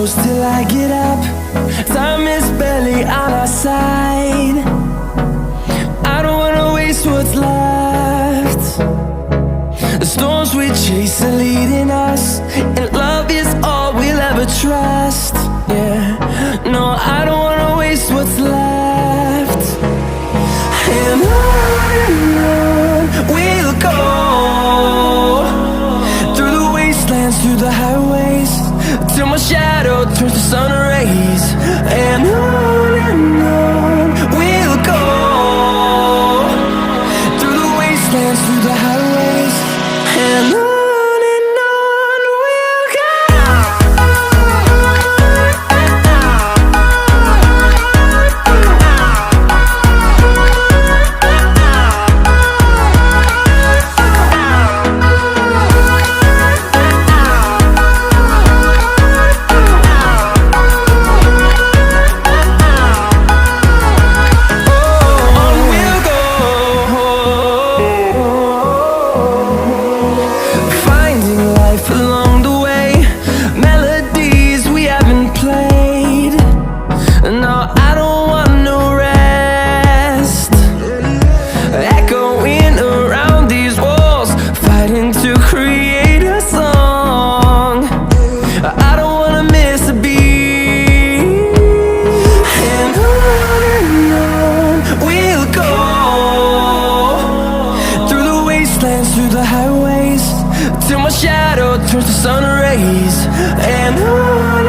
shadows till I get up. Time is barely on our side. I don't wanna waste what's left. The storms we chase are leading us, and love is all we'll ever trust. Yeah, no, I don't wanna waste what's left. And on we'll go, through the wastelands, through the highways, till my shadow turns to sun rays. And on we'll go, through the wastelands, through the highways, and on we'll go. Through the highways, till my shadow turns to sun rays. And on